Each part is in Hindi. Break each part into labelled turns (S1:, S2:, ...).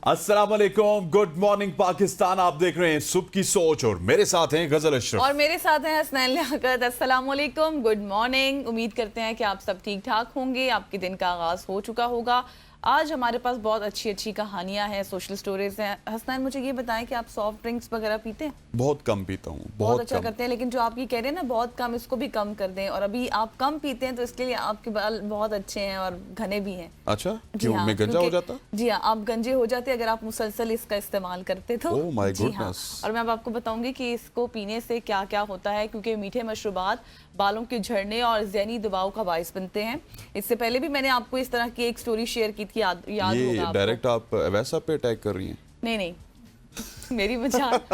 S1: अस्सलाम वालेकुम, गुड मॉर्निंग पाकिस्तान। आप देख रहे हैं सुबह की सोच और मेरे साथ हैं गजल अशरफ
S2: और मेरे साथ हैं हसनैन लियाकत। अस्सलाम वालेकुम, गुड मॉर्निंग। उम्मीद करते हैं कि आप सब ठीक ठाक होंगे, आपके दिन का आगाज हो चुका होगा। आज हमारे पास बहुत अच्छी अच्छी कहानियां हैं, सोशल स्टोरीज हैं। हसनैन, मुझे ये बताएं कि आप सॉफ्ट ड्रिंक्स वगैरह पीते हैं?
S1: बहुत कम पीता हूँ,
S2: बहुत अच्छा
S1: कम।
S2: करते हैं, लेकिन जो आप ये कह रहे हैं ना बहुत कम, इसको भी कम कर दें। और अभी आप कम पीते हैं तो इसके लिए आपके बाल बहुत अच्छे हैं और घने भी हैं।
S1: अच्छा,
S2: जी
S1: क्यों?
S2: हाँ,
S1: मैं गंजा हो जाता?
S2: जी हाँ, आप गंजे हो जाते अगर आप मुसलसल इसका इस्तेमाल करते तो।
S1: ओह माय
S2: जी हाँ,
S1: गुडनेस।
S2: और मैं अब आपको बताऊंगी कि इसको पीने से क्या क्या होता है, क्योंकि मीठे मशरूबात बालों के झड़ने और ज़हनी दबाव का बाइस बनते हैं। इससे पहले भी मैंने आपको इस तरह की एक स्टोरी शेयर की थी, याद होगा आपको।
S1: डायरेक्ट आप वैसा पे अटैक कर रही हैं?
S2: नहीं मेरी मजाक।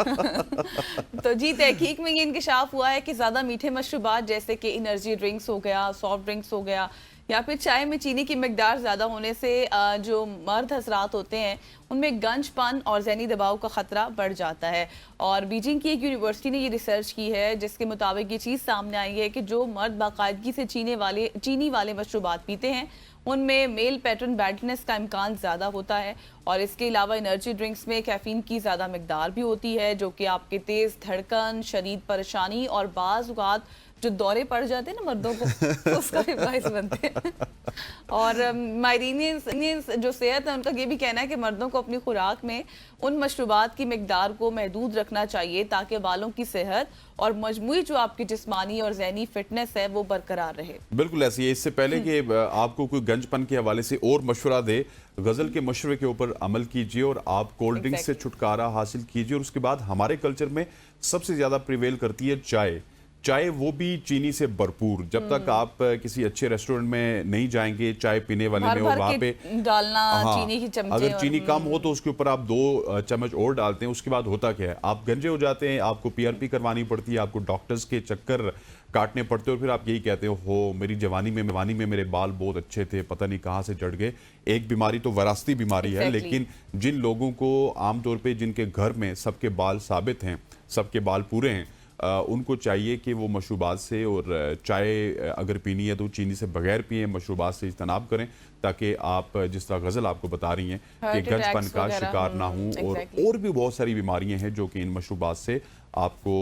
S2: तो जी, तहकीक में ये इंकशाफ हुआ है कि ज़्यादा मीठे मशरूबात जैसे कि एनर्जी ड्रिंक्स हो गया, सॉफ्ट ड्रिंक्स हो गया, या फिर चाय में चीनी की मिकदार ज़्यादा होने से जो मर्द हजरात होते हैं उनमें गंजपन और ज़हनी दबाव का ख़तरा बढ़ जाता है। और बीजिंग की एक यूनिवर्सिटी ने ये रिसर्च की है, जिसके मुताबिक ये चीज़ सामने आई है कि जो मर्द बाकायदगी से चीनी वाले मशरूबात पीते हैं उनमें मेल पैटर्न बैडनेस का इम्कान ज़्यादा होता है। और इसके अलावा एनर्जी ड्रिंक्स में कैफीन की ज़्यादा मिकदार भी होती है, जो कि आपके तेज़ धड़कन, शदीद परेशानी और बाज़ औक़ात जो दौरे पड़ जाते हैं ना मर्दों को, तो उसका भी बाइस बनते हैं। और मायरीन जो सेहत है उनका ये भी कहना है कि मर्दों को अपनी खुराक में उन मशरूबात की मिकदार को महदूद रखना चाहिए ताकि बालों की सेहत और मजमूई जो आपकी जिस्मानी और ज़हनी फिटनेस है वो बरकरार रहे।
S1: बिल्कुल ऐसी है। इससे पहले कि आपको कोई गंजपन के हवाले से और मशवरा दे, गजल के मशवरे के ऊपर अमल कीजिए और आप कोल्ड ड्रिंक से छुटकारा हासिल कीजिए। और उसके बाद हमारे कल्चर में सबसे ज्यादा प्रिवेल करती है चाय, वो भी चीनी से भरपूर। जब तक आप किसी अच्छे रेस्टोरेंट में नहीं जाएंगे चाय पीने वाले में और वहाँ पे
S2: डालना चीनी की चमचे,
S1: अगर चीनी कम हो तो उसके ऊपर आप 2 चम्मच और डालते हैं, उसके बाद होता क्या है, आप गंजे हो जाते हैं, आपको पीआरपी करवानी पड़ती है, आपको डॉक्टर्स के चक्कर काटने पड़ते हैं और फिर आप यही कहते हो मेरी जवानी में मेरे बाल बहुत अच्छे थे, पता नहीं कहाँ से जड़ गए। एक बीमारी तो वरासती बीमारी है, लेकिन जिन लोगों को आमतौर पर जिनके घर में सबके बाल साबित हैं, सबके बाल पूरे हैं, उनको चाहिए कि वो मशरूबात से और चाय अगर पीनी है तो चीनी से बगैर पिए, मशरूबात से इज्तनाब करें, ताकि आप जिस तरह गजल आपको बता रही हैं कि गंजपन का शिकार ना हो। और भी बहुत सारी बीमारियां हैं जो कि इन मशरूबात से आपको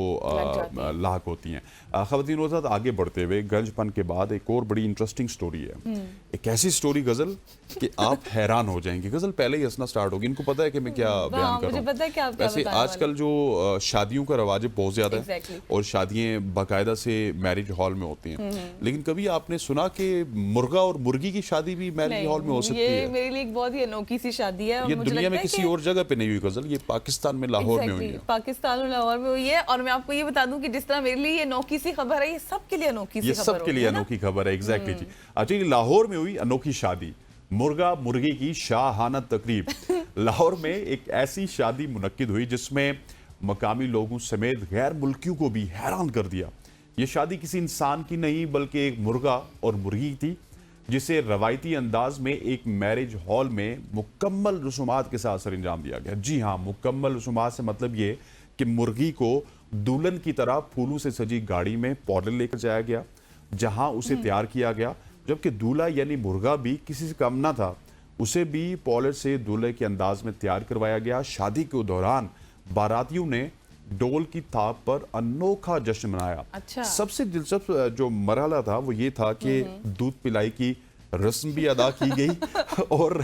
S1: लाक होती हैं। ख़वातीन व हज़रात, आगे बढ़ते हुए गंजपन के बाद एक और बड़ी इंटरेस्टिंग स्टोरी है। एक ऐसी स्टोरी गजल कि आप हैरान हो जाएंगे। गजल पहले ही हंसना स्टार्ट होगी। इनको पता है कि मैं क्या बयान कर रहा हूँ। वैसे आजकल जो शादियों का रवाज बहुत ज्यादा है और शादियां बाकायदा से मैरिज हॉल में होती हैं, लेकिन कभी आपने सुना कि मुर्गा और मुर्गी की शादी भी मैरिज हॉल में हो सकती है?
S2: ये मेरे लिए एक बहुत ही अनोखी सी शादी है।
S1: ये दुनिया में किसी और जगह पे नहीं हुई गजल, ये पाकिस्तान में लाहौर में हुई है।
S2: पाकिस्तान में लाहौर में हुई है। और मैं आपको ये बता दूं कि जिस तरह मेरे लिए ये अनोखी सी खबर है, ये सबके लिए अनोखी सी खबर है।
S1: सबके लिए अनोखी खबर है, एग्जैक्टली जी। अच्छा, ये लाहौर में हुई अनोखी शादी, मुर्गा मुर्गी की शाहाना तकरीब। लाहौर में एक ऐसी शादी मुनक्किद हुई जिसमें मकामी लोगों समेत गैर मुल्कियों को भी हैरान कर दिया। ये शादी किसी इंसान की नहीं बल्कि एक मुर्गा और मुर्गी की, जिसे रवायती अंदाज में एक मैरिज हॉल में मुकम्मल रसूमात के साथ सर अंजाम दिया गया। जी हाँ, मुकम्मल रसूमात से मतलब ये कि मुर्गी को दुल्हन की तरह फूलों से सजी गाड़ी में पार्लर लेकर जाया गया, जहां उसे तैयार किया गया, जबकि दूल्हा यानी मुर्गा भी किसी से कम ना था, उसे भी पार्लर से दूल्हे के अंदाज में तैयार करवाया गया। शादी के दौरान बारातियों ने डोल की थाप पर अनोखा जश्न मनाया।
S2: अच्छा।
S1: सबसे दिलचस्प जो मरहला था वो ये था कि दूध पिलाई की रस्म भी अदा की गई और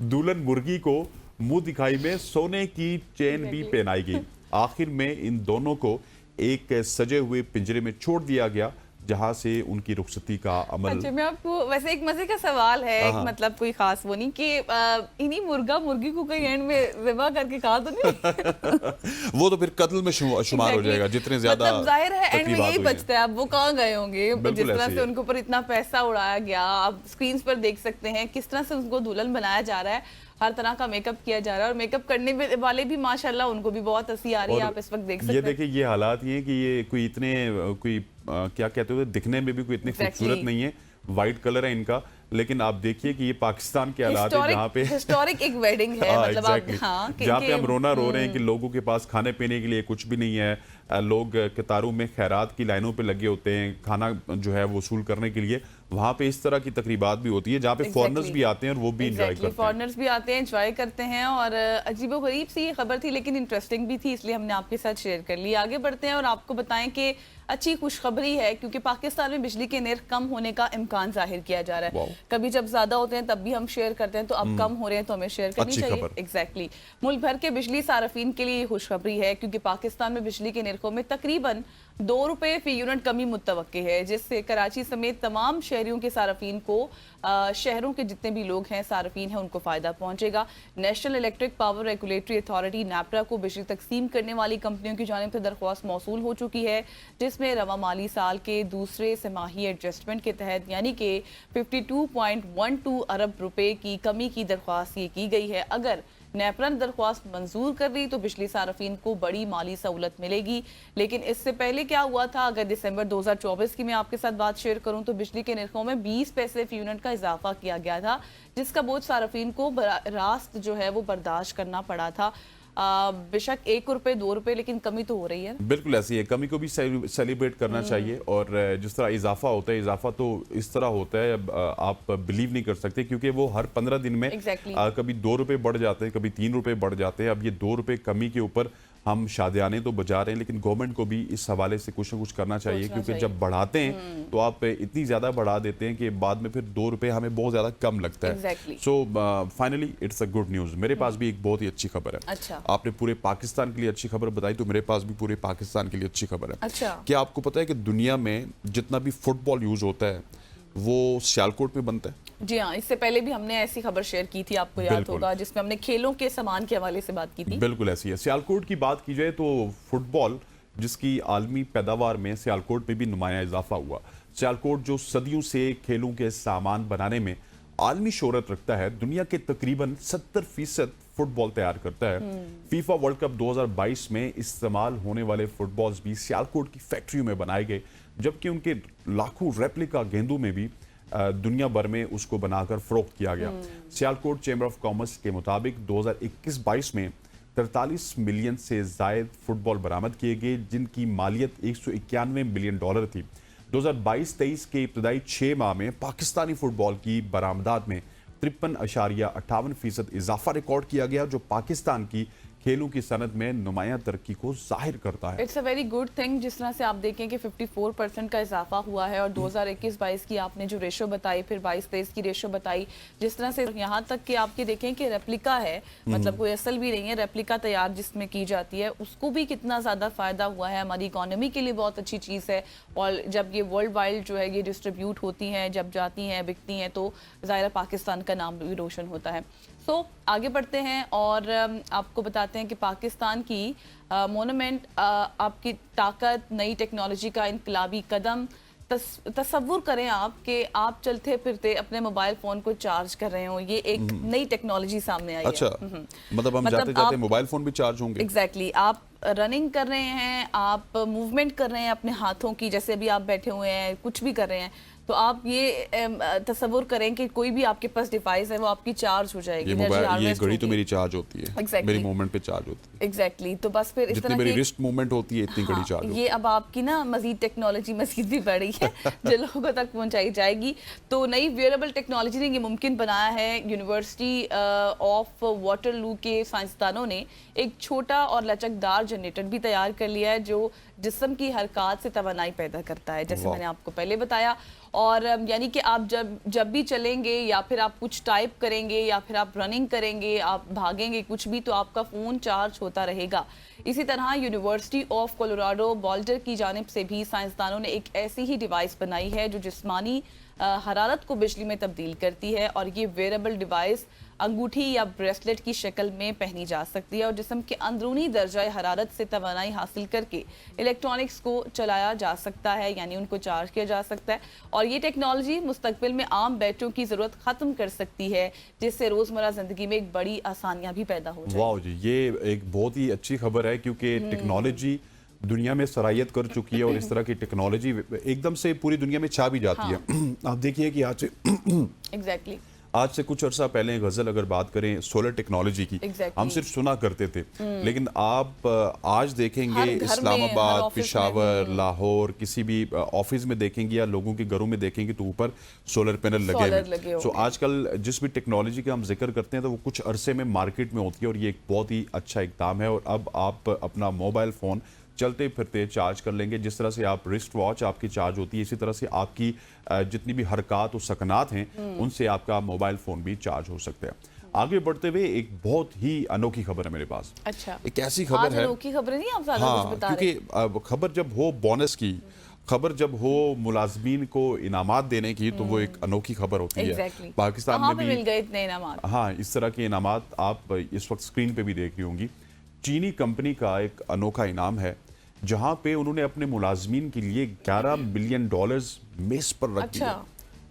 S1: दुल्हन मुर्गी को मुंह दिखाई में सोने की चेन भी पहनाई गई। आखिर में इन दोनों को एक सजे हुए पिंजरे में छोड़ दिया गया, जहां से उनकी रुखसती का अमल।
S2: अच्छा, मैं आपको वैसे एक मजे का सवाल है, एक मतलब कोई खास वो नहीं कि इन्हीं मुर्गा मुर्गी को कहीं एंड में ज़िबा करके खा तो नहीं?
S1: वो तो फिर कत्ल में शुमार हो जाएगा, जितने ज्यादा
S2: मतलब जाहिर है एंड में यही बचता है। अब वो कहाँ गए होंगे जिस तरह से उनके ऊपर इतना पैसा उड़ाया गया। आप स्क्रीन पर देख सकते हैं किस तरह से उनको दुल्हन बनाया जा रहा है, हर तरह का मेकअप किया जा रहा है और मेकअप करने वाले भी माशाल्लाह उनको भी बहुत हंसी आ रही है। आप इस वक्त देख सकते हैं।
S1: ये देखिए, ये हालात ये कि ये कोई इतने क्या कहते हो, दिखने में भी कोई इतने खूबसूरत नहीं है, वाइट कलर है इनका, लेकिन आप देखिए कि ये पाकिस्तान के हालात है जहाँ पे
S2: हिस्टोरिक एक वेडिंग है। मतलब
S1: जहाँ पे हम रोना रो रहे हैं कि लोगों के पास खाने पीने के लिए कुछ भी नहीं है। लोग कतारों में खैरात की लाइनों पे लगे होते हैं खाना जो है वसूल करने के लिए, वहाँ पे इस तरह की तकरीबात भी होती है जहाँ पे फॉरेनर्स भी आते हैं और वो भी इंजॉय करते हैं।
S2: फॉरेनर्स भी आते हैं, एंजॉय करते हैं। और अजीबोगरीब सी ये खबर थी लेकिन इंटरेस्टिंग भी थी, इसलिए हमने आपके साथ शेयर कर ली। आगे बढ़ते हैं और आपको बताएं कि अच्छी खुशखबरी है क्योंकि पाकिस्तान में बिजली के निर्ख कम होने का इम्कान जाहिर किया जा रहा है। कभी जब ज्यादा होते हैं तब भी हम शेयर करते हैं, तो अब कम हो रहे हैं तो हमें शेयर करनी चाहिए। एग्जैक्टली मुल्क भर के बिजली सार्फिन के लिए खुशखबरी है क्योंकि पाकिस्तान में बिजली के निर्खों में तकरीबन 2 रुपए फी यूनिट कमी मुतवक्के है, जिससे कराची समेत तमाम शहरियों के सार्फिन को शहरों के जितने भी लोग हैं सार्फिन हैं उनको फायदा पहुंचेगा। National electric power regulatory authority NEPRA को बिजली तकसीम करने वाली कंपनियों की जानिब से दरख्वास्त मौसूल हो चुकी है, जिसमें रवा माली साल के दूसरे तिमाही एडजस्टमेंट के तहत यानी कि 52.12 अरब रुपए की कमी की दरख्वास्त ये की गई है। अगर नेपरा ने दरख्वास्त मंजूर कर ली तो बिजली सार्फिन को बड़ी माली सहूलत मिलेगी। लेकिन इससे पहले क्या हुआ था, अगर दिसंबर 2024 की मैं आपके साथ बात शेयर करूं तो बिजली के निर्खों में 20 पैसे फी यूनिट का इजाफा किया गया था, जिसका बोझ सार्फिन को रास्त जो है वो बर्दाश्त करना पड़ा था। बेशक 1 रुपए 2 रुपए लेकिन कमी तो हो रही है।
S1: बिल्कुल ऐसी है, कमी को भी सेलिब्रेट करना चाहिए। और जिस तरह इजाफा होता है, इजाफा तो इस तरह होता है आप बिलीव नहीं कर सकते क्योंकि वो हर 15 दिन में कभी 2 रुपए बढ़ जाते हैं, कभी 3 रुपए बढ़ जाते हैं। अब ये 2 रुपए कमी के ऊपर हम शादियाने तो बजा रहे हैं, लेकिन गवर्नमेंट को भी इस हवाले से कुछ ना कुछ करना चाहिए क्योंकि जब बढ़ाते हैं तो आप इतनी ज्यादा बढ़ा देते हैं कि बाद में फिर 2 रुपए हमें बहुत ज्यादा कम लगता है। So finally it's a good news. मेरे पास भी एक बहुत ही अच्छी खबर है।
S2: अच्छा।
S1: आपने पूरे पाकिस्तान के लिए अच्छी खबर बताई, तो मेरे पास भी पूरे पाकिस्तान के लिए अच्छी खबर है।
S2: अच्छा।
S1: क्या आपको पता है कि दुनिया में जितना भी फुटबॉल यूज होता है वो सियालकोट में बनता है?
S2: जी हाँ, इससे पहले भी हमने ऐसी खबर शेयर की थी, आपको याद होगा, जिसमें हमने खेलों के सामान के हवाले से बात की थी।
S1: बिल्कुल ऐसी है। सियालकोट की बात की जाए तो फुटबॉल जिसकी आलमी पैदावार में सियालकोट में भी नुमाया इजाफा हुआ। सियालकोट जो सदियों से खेलों के सामान बनाने में आलमी शोहरत रखता है, दुनिया के तकरीबन 70% फुटबॉल तैयार करता है। फीफा वर्ल्ड कप 2022 में इस्तेमाल होने वाले फुटबॉल्स भी सियालकोट की फैक्ट्रियों में बनाए गए, जबकि उनके लाखों रेप्लिका गेंदों में भी दुनिया भर में उसको बनाकर फरोख्त किया गया। सियालकोट चैम्बर ऑफ कॉमर्स के मुताबिक 2021-22 में 43 मिलियन से जायद फुटबॉल बरामद किए गए, जिनकी मालियत $191 मिलियन थी। 2022-23 के इब्तदाई 6 माह में पाकिस्तानी फुटबॉल की बरामदात में 53.58% इजाफा रिकॉर्ड किया गया, जो पाकिस्तान की खेलों की सनत में नुमाया तरक्की को जाहिर करता है।
S2: It's a very good thing. जिस तरह से आप देखें कि 54% का इजाफा हुआ है और 2021-22 की आपने जो रेशो बताई, फिर 22-23 की रेशो बताई, जिस तरह से यहाँ तक कि आपके देखें कि रेप्लिका है, मतलब कोई असल भी नहीं है, रेप्लिका तैयार जिसमें की जाती है, उसको भी कितना ज़्यादा फ़ायदा हुआ है। हमारी इकोनॉमी के लिए बहुत अच्छी चीज़ है। और जब ये वर्ल्ड वाइड जो है ये डिस्ट्रीब्यूट होती हैं, जब जाती हैं, बिकती हैं, तो ज़ाहिर पाकिस्तान का नाम भी रोशन होता है। तो आगे बढ़ते हैं और आपको बताते हैं कि पाकिस्तान की मोनूमेंट आपकी ताकत, नई टेक्नोलॉजी का इनकलाबी कदम। तसव्वुर करें आप कि आप चलते फिरते अपने मोबाइल फोन को चार्ज कर रहे हो, ये एक नई टेक्नोलॉजी सामने आई है।
S1: अच्छा, मतलब हम जाते जाते मोबाइल फोन भी चार्ज होंगे?
S2: एग्जैक्टली। आप रनिंग कर रहे हैं, आप मूवमेंट कर रहे हैं अपने हाथों की, जैसे अभी आप बैठे हुए हैं, कुछ भी कर रहे हैं, तो आप ये तसव्वुर करें कि कोई भी आपके पास डिवाइस है वो आपकी चार्ज हो जाएगी।
S1: ये घड़ी तो मेरी चार्ज होती है, मेरी मूवमेंट पे चार्ज होती है।
S2: एग्जैक्टली। तो बस फिर इस तरह
S1: मेरी रिस्ट मूवमेंट होती है इतनी घड़ी चार्ज होती है।
S2: ये अब आपकी ना मजीद टेक्नोलॉजी मजीद भी बढ़ रही है जो लोगों तक पहुंचाई जाएगी। तो नई वेयरेबल टेक्नोलॉजी ने ये मुमकिन बनाया है। यूनिवर्सिटी ऑफ वाटरलू के साइंसदानों ने एक छोटा और लचकदार जनरेटर भी तैयार कर लिया है जो जिस्म की हरकत से तवानाई पैदा करता है, जैसे मैंने आपको पहले बताया। और यानी कि आप जब भी चलेंगे या फिर आप कुछ टाइप करेंगे या फिर आप रनिंग करेंगे, आप भागेंगे, कुछ भी, तो आपका फ़ोन चार्ज होता रहेगा। इसी तरह यूनिवर्सिटी ऑफ कोलोराडो बोल्डर की जानिब से भी साइंसदानों ने एक ऐसी ही डिवाइस बनाई है जो जिस्मानी हरारत को बिजली में तब्दील करती है, और ये वेयरेबल डिवाइस अंगूठी या ब्रेसलेट की शक्ल में पहनी जा सकती है और जिस्म के अंदरूनी दर्जा हरारत से तवानाई हासिल करके इलेक्ट्रॉनिक्स को चलाया जा सकता है, यानी उनको चार्ज किया जा सकता है। और ये टेक्नोलॉजी मुस्तकबिल में आम बैटरियों की ज़रूरत ख़त्म कर सकती है, जिससे रोज़मर्रा ज़िंदगी में एक बड़ी आसानियाँ भी पैदा हो जाएगी।
S1: वाह जी, ये एक बहुत ही अच्छी खबर है क्योंकि टेक्नोलॉजी दुनिया में सरायत कर चुकी है और इस तरह की टेक्नोलॉजी एकदम से पूरी दुनिया में छा भी जाती है। आप देखिए कि आज
S2: एग्जैक्टली
S1: आज से कुछ अर्सा पहले गजल अगर बात करें सोलर टेक्नोलॉजी की,
S2: Exactly.
S1: हम सिर्फ सुना करते थे, लेकिन आप आज देखेंगे
S2: हर घर में, हर
S1: इस्लामाबाद,
S2: ऑफिस में,
S1: पेशावर, लाहौर, किसी भी ऑफिस में देखेंगे या लोगों के घरों में देखेंगे तो ऊपर सोलर पैनल लगे
S2: Solar
S1: हुए
S2: लगे
S1: हैं। सो
S2: होंगे।
S1: आजकल जिस भी टेक्नोलॉजी का हम जिक्र करते हैं तो वो कुछ अरसे में मार्केट में होती है और ये एक बहुत ही अच्छा इकदाम है। और अब आप अपना मोबाइल फ़ोन चलते फिरते चार्ज कर लेंगे। जिस तरह से आप रिस्ट वॉच आपकी चार्ज होती है, इसी तरह से आपकी जितनी भी हरकत और सकनात हैं उनसे आपका मोबाइल फ़ोन भी चार्ज हो सकता है। आगे बढ़ते हुए एक बहुत ही अनोखी खबर है मेरे पास।
S2: अच्छा,
S1: एक ऐसी
S2: आज
S1: खबर है,
S2: अनोखी खबरें नहीं, आप ज्यादा कुछ
S1: हाँ,
S2: बता रहे
S1: क्योंकि अब खबर जब हो बोनस की, खबर जब हो मुलाजमीन को इनामात देने की, तो वो एक अनोखी खबर होती है।
S2: एग्जैक्टली।
S1: पाकिस्तान
S2: कहाँ
S1: में
S2: पे
S1: भी
S2: मिल गए इतने इनामात?
S1: हाँ, इस तरह के इनामात आप इस वक्त स्क्रीन पे भी देख रही होंगी। चीनी कंपनी का एक अनोखा इनाम है जहां पे उन्होंने अपने मुलाजमीन के लिए 11 बिलियन डॉलर्स मेज पर रख दिए।
S2: अच्छा।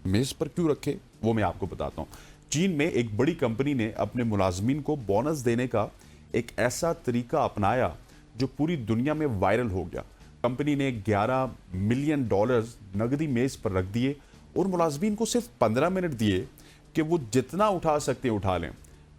S1: मेज पर क्यों रखे वो मैं आपको बताता हूँ। चीन में एक बड़ी कंपनी ने अपने मुलाजमीन को बोनस देने का एक ऐसा तरीका अपनाया जो पूरी दुनिया में वायरल हो गया। कंपनी ने 11 मिलियन डॉलर्स नगदी मेज पर रख दिए और मुलाजमीन को सिर्फ 15 मिनट दिए कि वो जितना उठा सकते उठा लें।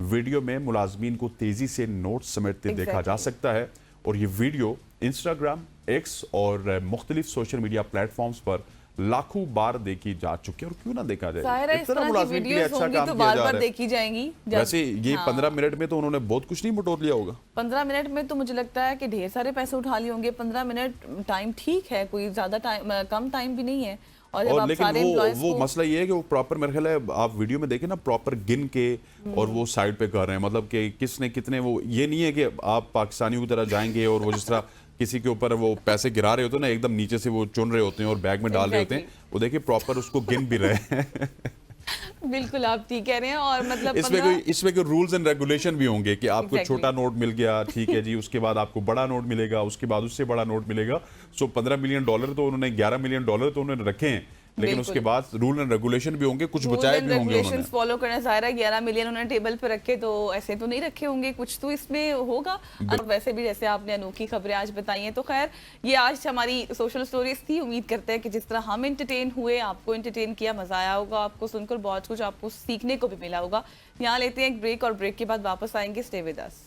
S1: वीडियो में मुलाजमीन को तेजी से नोट समेटते देखा जा सकता है और ये वीडियो इंस्टाग्राम, एक्स और मुख्तलिफ सोशल मीडिया प्लेटफॉर्म्स पर लाखों बार देखी जा चुकी है। और क्यों ना देखा जाए,
S2: जाहिर है इस तरह की
S1: मुलाजमीन के लिए
S2: वीडियोस
S1: अच्छा
S2: होंगी
S1: काम
S2: तो
S1: किया
S2: बार
S1: जा
S2: बार
S1: रहा है।
S2: देखी जाएंगी। जब
S1: वैसे ये 15 मिनट में तो उन्होंने बहुत कुछ नहीं बटोर लिया होगा।
S2: 15 मिनट में तो मुझे लगता है कि ढेर सारे पैसे उठा लिए होंगे। 15 मिनट टाइम ठीक है, कोई ज्यादा टाइम, कम टाइम भी नहीं है। और जब
S1: और
S2: आप
S1: लेकिन
S2: सारे
S1: वो
S2: एम्प्लॉयज को
S1: मसला ये है कि वो प्रॉपर, मेरे ख्याल है आप वीडियो में देखें ना, प्रॉपर गिन के और वो साइड पे कर रहे हैं। मतलब कि किसने कितने, वो ये नहीं है कि आप पाकिस्तानियों की तरह जाएंगे और वो जिस तरह किसी के ऊपर वो पैसे गिरा रहे होते हैं ना, एकदम नीचे से वो चुन रहे होते हैं और बैग में डाल रहे होते हैं। वो देखिए प्रॉपर उसको गिन भी रहे हैं।
S2: बिल्कुल आप ठीक कह रहे हैं। और मतलब
S1: इसमें कोई रूल्स एंड रेगुलेशन भी होंगे कि आपको
S2: Exactly.
S1: छोटा नोट मिल गया, ठीक है जी, उसके बाद आपको बड़ा नोट मिलेगा, उसके बाद उससे बड़ा नोट मिलेगा। सो 15 मिलियन डॉलर तो उन्होंने, 11 मिलियन डॉलर तो उन्होंने रखे हैं, लेकिन उसके बाद रूल एंड रेगुलेशन भी होंगे, कुछ बचाए भी होंगे उन्होंने।
S2: फॉलो करना ज़ाहिर है। 11 मिलियन उन्होंने टेबल पे रखे तो ऐसे तो नहीं रखे होंगे, कुछ तो इसमें होगा। और वैसे भी जैसे आपने अनोखी खबरें आज बताई हैं, तो खैर ये आज हमारी सोशल स्टोरीज थी। उम्मीद करते हैं कि जिस तरह हम एंटरटेन हुए, आपको एंटरटेन किया, मजा आया होगा, आपको सुनकर बहुत कुछ आपको सीखने को भी मिला होगा। यहाँ लेते हैं एक ब्रेक और ब्रेक के बाद वापस आएंगे। Stay with us.